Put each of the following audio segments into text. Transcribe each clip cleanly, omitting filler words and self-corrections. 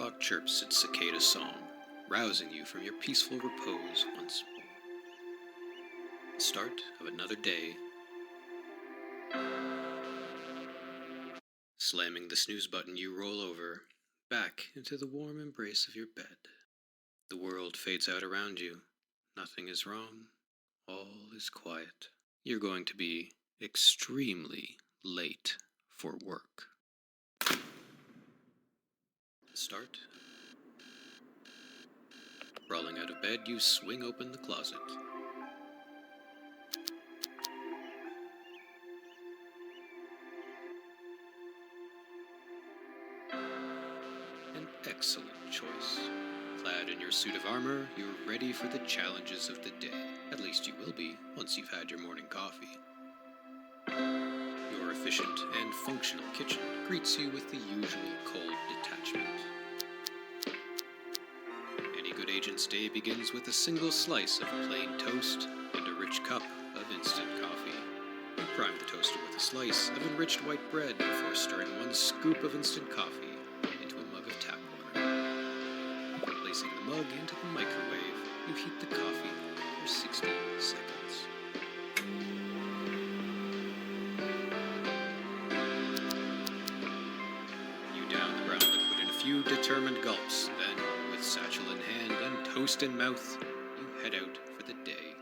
clock chirps its cicada song, rousing you from your peaceful repose once more. The start of another day. Slamming the snooze button, you roll over, back into the warm embrace of your bed. The world fades out around you. Nothing is wrong. All is quiet. You're going to be extremely late for work. Start. Crawling out of bed, you swing open the closet. An excellent choice. Clad in your suit of armor, you're ready for the challenges of the day. At least you will be once you've had your morning coffee. Your efficient and functional kitchen greets you with the usual cold detachment. Any good agent's day begins with a single slice of plain toast and a rich cup of instant coffee. You prime the toaster with a slice of enriched white bread before stirring one scoop of instant coffee into a mug of tap water. Placing the mug into the microwave, you heat the coffee for 60 seconds. You down the brown liquid in a few determined gulps, then, with satchel in hand and toast in mouth, you head out for the day.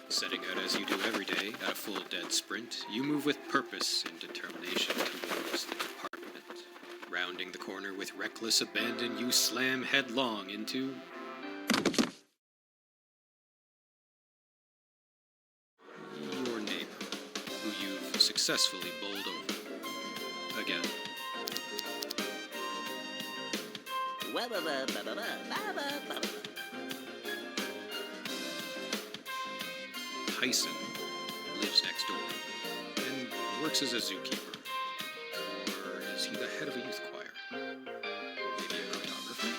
Setting out as you do every day, at a full dead sprint, you move with purpose and determination towards the department. Rounding the corner with reckless abandon, you slam headlong into your neighbor, who you've successfully bowled over. Again. Tyson lives next door and works as a zookeeper. Or is he the head of a youth choir? Maybe a cartographer?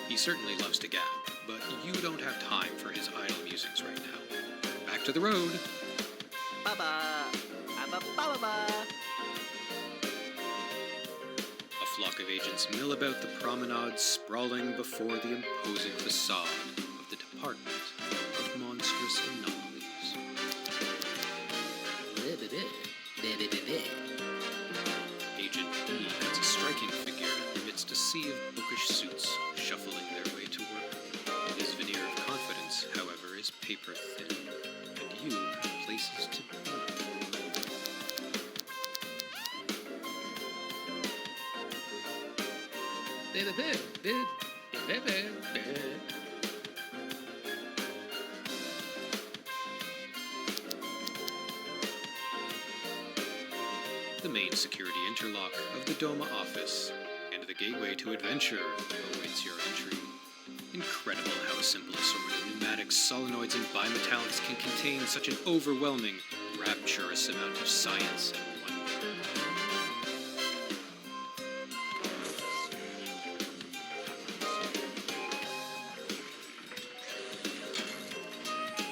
He certainly loves to gab, but you don't have time for his idle musings right now. Back to the road. A flock of agents mill about the promenade, sprawling before the imposing facade of the Department of Monstrous Anomalies. Agent E cuts a striking figure amidst a sea of bookish suits shuffling their way to work. His veneer of confidence, however, is paper thin, and you have places to be. The main security interlock of the DOMA office, and the gateway to adventure awaits your entry. Incredible how a simple assortment of pneumatics, solenoids, and bimetallics can contain such an overwhelming, rapturous amount of science and wonder.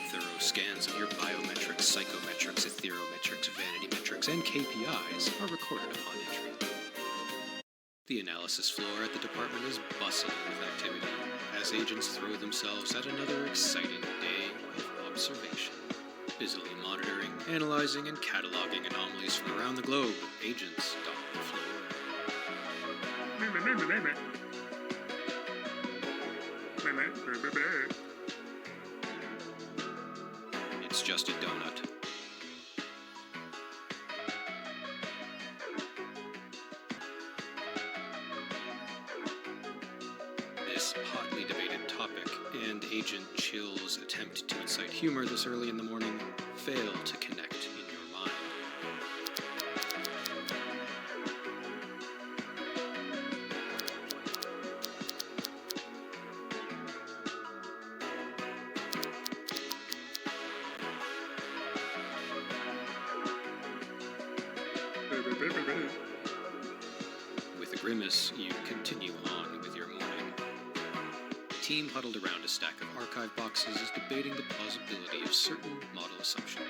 Thorough scans of your biometrics, psychometrics, etherometrics, vanity metrics, and KPIs are recorded upon entry. The analysis floor at the department is bustling with activity as agents throw themselves at another exciting day of observation. Busily monitoring, analyzing, and cataloging anomalies from around the globe, agents dot the floor. It's just a donut. This hotly debated topic and Agent Chill's attempt to incite humor this early in the morning fail to connect in your mind. grimace, you continue on with your morning. The team huddled around a stack of archive boxes is debating the plausibility of certain model assumptions.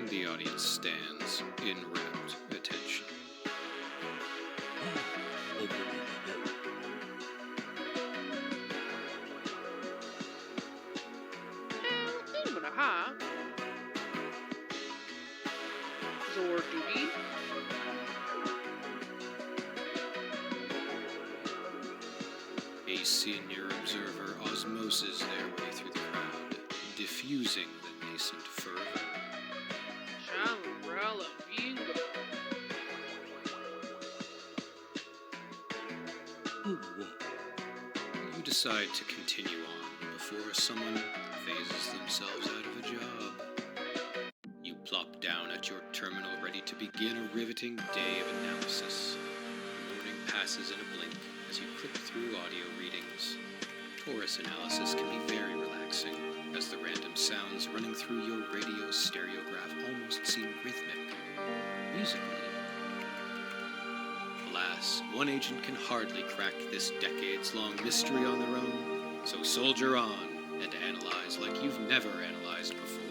The audience stands in rapt attention. Zordubi. A senior observer osmoses their way through the crowd, diffusing the nascent fervor. Chamarella Bingo. You decide to continue on before someone phases themselves out of a job. You plop down at your terminal ready to begin a riveting day of analysis. The morning passes in a blink as you click through audio readings. Torus analysis can be very relaxing, as the random sounds running through your radio stereograph almost seem rhythmic, musically. Alas, one agent can hardly crack this decades-long mystery on their own, so soldier on and analyze like you've never analyzed before.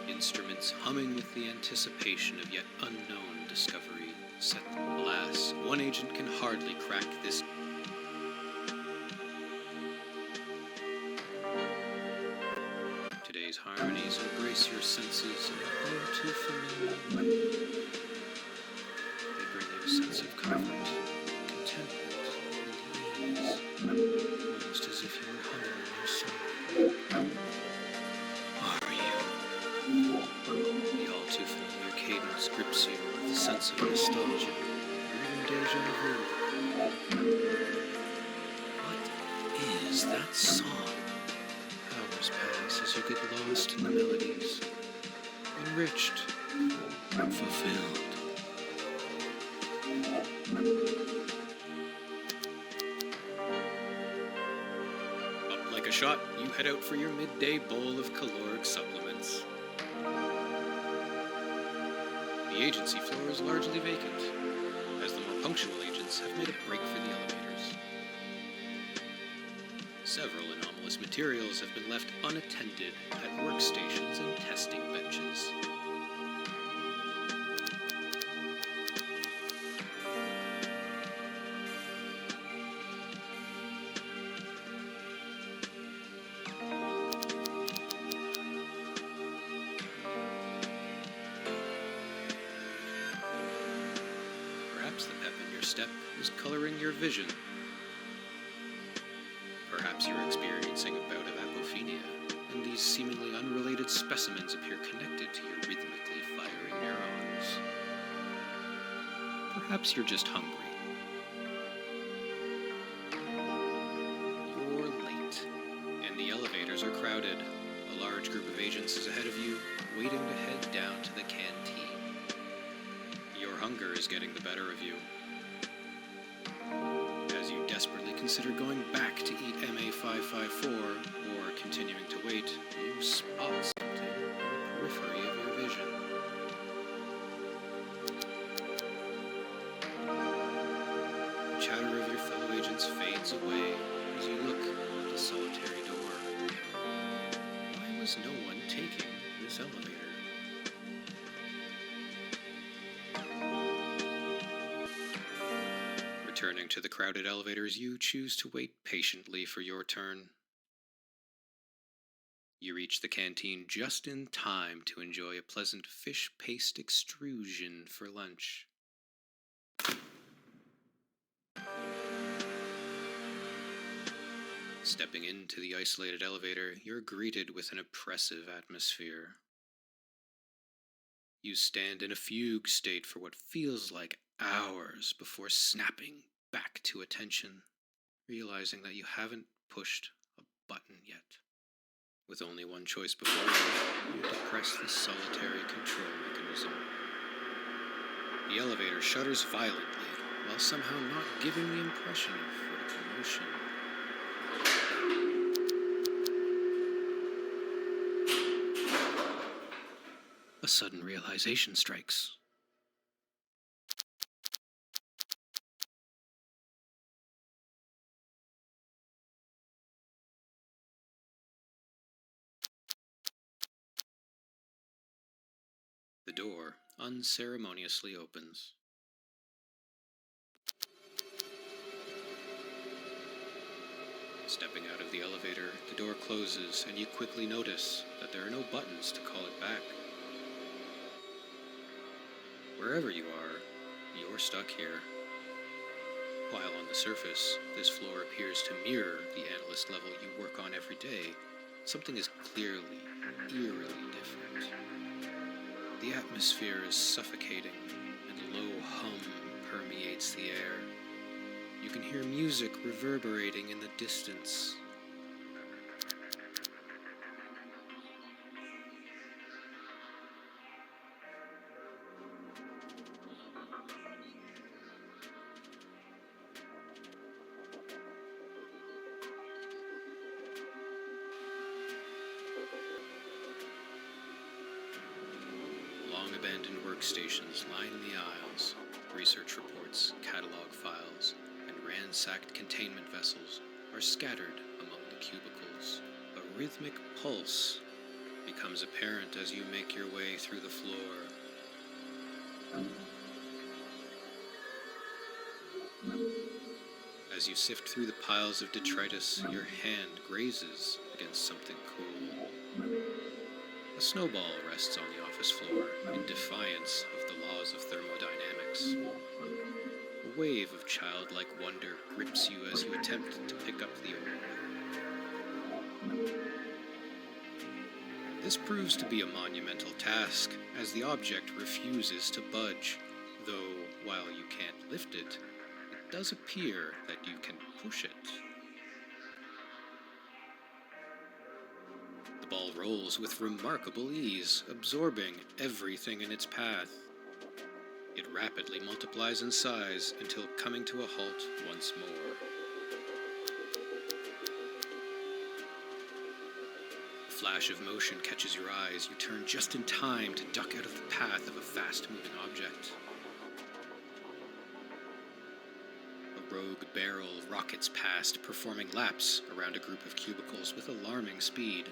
Instruments humming with the anticipation of yet unknown discovery set them. Alas, one agent can hardly crack this. Today's harmonies embrace your senses in a all too familiar way. They bring you a sense of comfort, contentment, and ease, almost as if you were humming in your soul. Are you? The all too familiar cadence grips you with a sense of nostalgia, or even deja vu. What is that song? Hours pass as you get lost in the melodies, enriched, fulfilled. Up like a shot, you head out for your midday bowl of caloric supplements. The agency floor is largely vacant, as the more punctual agents have made a break for the elevators. Several anomalous materials have been left unattended at workstations and testing benches. Perhaps the pep in your step is coloring your vision. Perhaps you're experiencing a bout of apophenia, and these seemingly unrelated specimens appear connected to your rhythmically firing neurons. Perhaps you're just hungry. You're late, and the elevators are crowded. A large group of agents is ahead of you, waiting to head down to the canteen. Your hunger is getting the better of you. As you desperately consider going back to eat MA554 or continuing to wait, you spot something in the periphery of your vision. The chatter of your fellow agents fades away as you look at the solitary door. Why was no one taking this elevator? Returning to the crowded elevators, you choose to wait patiently for your turn. You reach the canteen just in time to enjoy a pleasant fish paste extrusion for lunch. Stepping into the isolated elevator, you're greeted with an oppressive atmosphere. You stand in a fugue state for what feels like hours before snapping back to attention, realizing that you haven't pushed a button yet. With only one choice before you, you depress the solitary control mechanism. The elevator shudders violently, while somehow not giving the impression of vertical motion. A sudden realization strikes. The door unceremoniously opens. Stepping out of the elevator, the door closes, and you quickly notice that there are no buttons to call it back. Wherever you are, you're stuck here. While on the surface, this floor appears to mirror the analyst level you work on every day, something is clearly, eerily different. The atmosphere is suffocating, and a low hum permeates the air. You can hear music reverberating in the distance. Long-abandoned workstations line the aisles. Research reports, catalog files, and ransacked containment vessels are scattered among the cubicles. A rhythmic pulse becomes apparent as you make your way through the floor. As you sift through the piles of detritus, your hand grazes against something cool. A snowball rests on the office floor in defiance of the laws of thermodynamics. A wave of childlike wonder grips you as you attempt to pick up the orb. This proves to be a monumental task, as the object refuses to budge, though while you can't lift it, it does appear that you can push it. The ball rolls with remarkable ease, absorbing everything in its path. It rapidly multiplies in size until coming to a halt once more. A flash of motion catches your eyes. You turn just in time to duck out of the path of a fast-moving object. A rogue barrel rockets past, performing laps around a group of cubicles with alarming speed.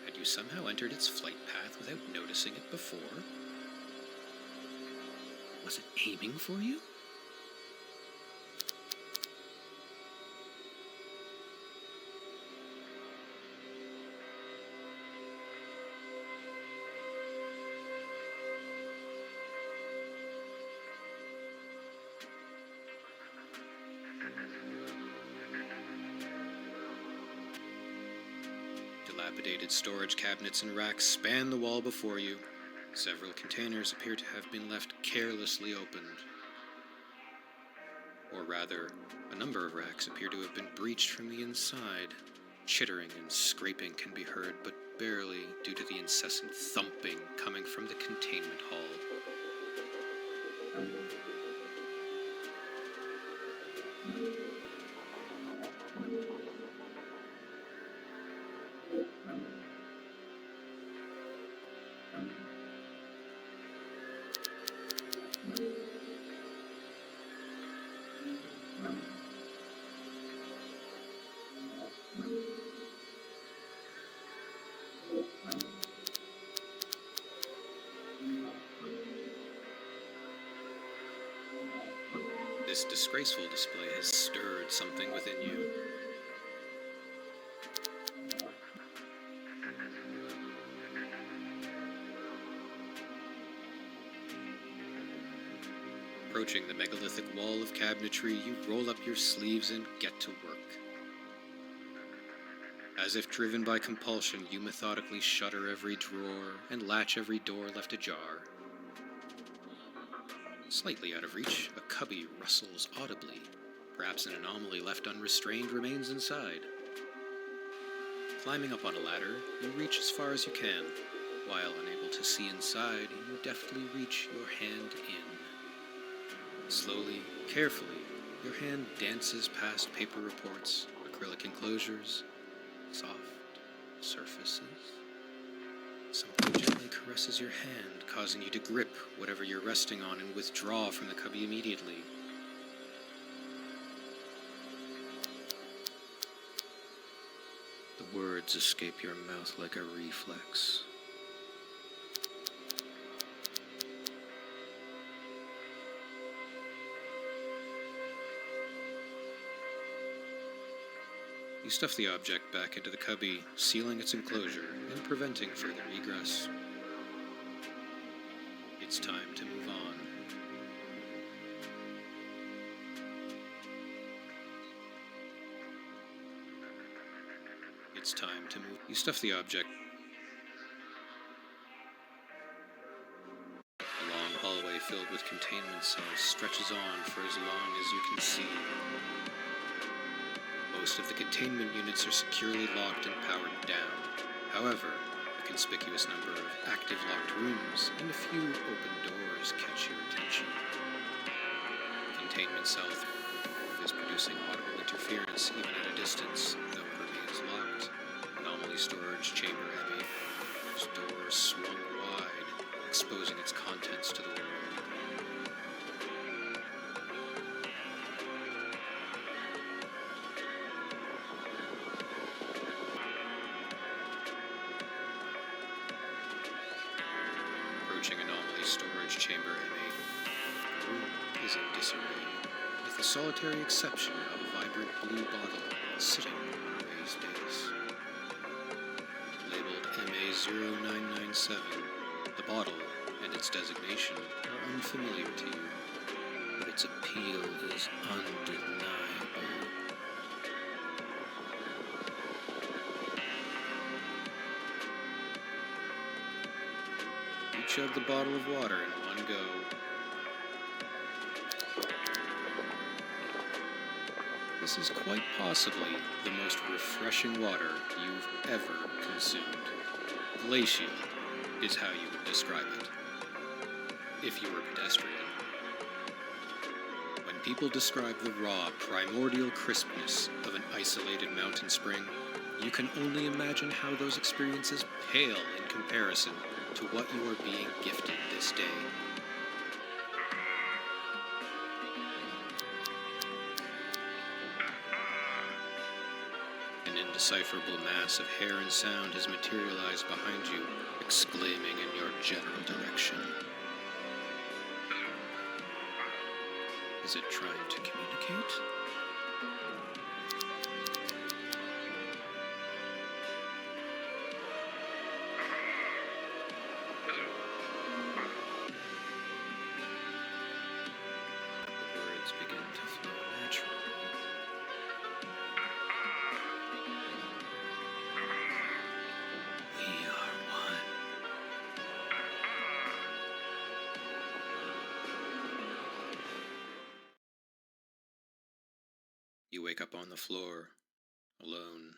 Had you somehow entered its flight path without noticing it before? Was it aiming for you? Dilapidated storage cabinets and racks span the wall before you. Several containers appear to have been left carelessly opened. Or rather, a number of racks appear to have been breached from the inside. Chittering and scraping can be heard, but barely due to the incessant thumping coming from the containment hall. This disgraceful display has stirred something within you. Approaching the megalithic wall of cabinetry, you roll up your sleeves and get to work. As if driven by compulsion, you methodically shutter every drawer and latch every door left ajar. Slightly out of reach, a cubby rustles audibly. Perhaps an anomaly left unrestrained remains inside. Climbing up on a ladder, you reach as far as you can, While unable to see inside, you deftly reach your hand in. Slowly, carefully, your hand dances past paper reports, acrylic enclosures, soft surfaces. Something gently caresses your hand, causing you to grip whatever you're resting on and withdraw from the cubby immediately. The words escape your mouth like a reflex. You stuff the object back into the cubby, sealing its enclosure and preventing further egress. It's time to move on. It's time to move. You stuff the object. A long hallway filled with containment cells stretches on for as long as you can see. Most of the containment units are securely locked and powered down. However, a conspicuous number of active locked rooms and a few open doors catch your attention. Containment cell 3 is producing audible interference even at a distance, though it remains locked. Anomaly storage chamber heavy. Its doors swung wide, exposing its contents to the world. Anomaly storage chamber M8. The room is in disarray, with the solitary exception of a vibrant blue bottle sitting on a raised dais. Labeled MA0997, the bottle and its designation are unfamiliar to you, but its appeal is undeniable. Chug the bottle of water in one go. This is quite possibly the most refreshing water you've ever consumed. Glacial is how you would describe it, if you were pedestrian. When people describe the raw, primordial crispness of an isolated mountain spring, you can only imagine how those experiences pale in comparison to what you are being gifted this day. An indecipherable mass of hair and sound has materialized behind you, exclaiming in your general direction. Is it trying to communicate? You wake up on the floor, alone.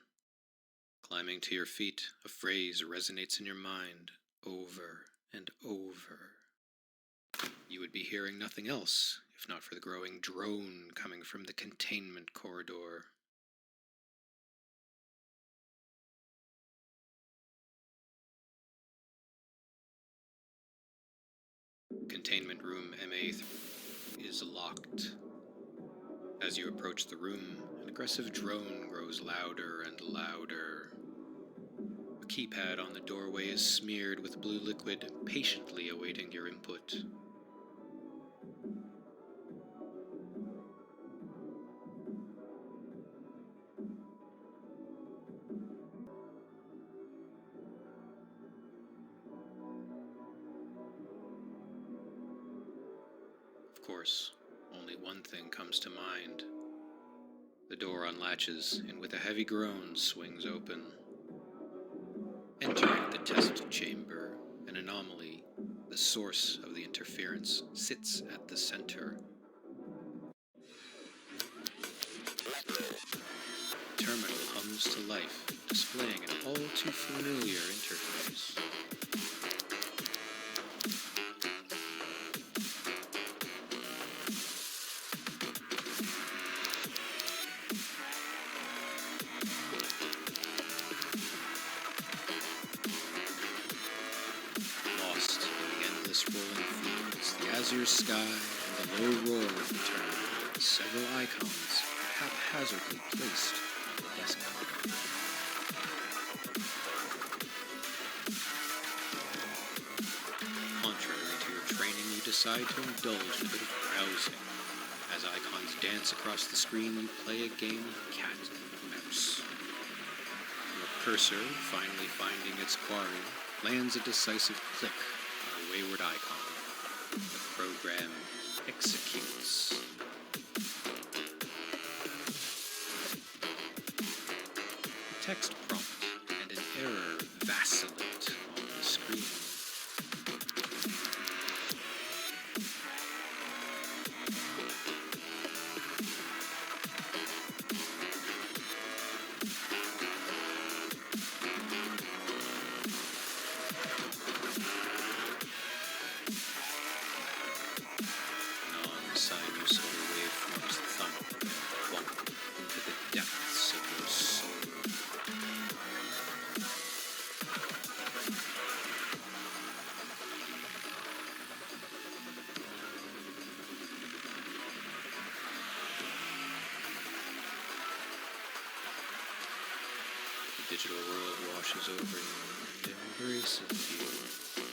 Climbing to your feet, a phrase resonates in your mind over and over. You would be hearing nothing else, if not for the growing drone coming from the containment corridor. Containment room MA3 is locked. As you approach the room, an aggressive drone grows louder and louder. A keypad on the doorway is smeared with blue liquid, patiently awaiting your input. Of course, only one thing comes to mind. The door unlatches, and with a heavy groan swings open. Entering the test chamber, an anomaly, the source of the interference, sits at the center. The terminal hums to life, displaying an all-too-familiar interface. fast-rolling fields, the azure sky, and the low roar of the turn, several icons are haphazardly placed on the desktop. Contrary to your training, you decide to indulge in a bit of browsing. As icons dance across the screen, you play a game of cat and mouse. Your cursor, finally finding its quarry, lands a decisive click on a wayward icon. The program executes. A text prompt and an error vacillate on the screen. Non-sinusoidal waveforms thump and bump into the depths of your soul. The digital world washes over you and embraces you.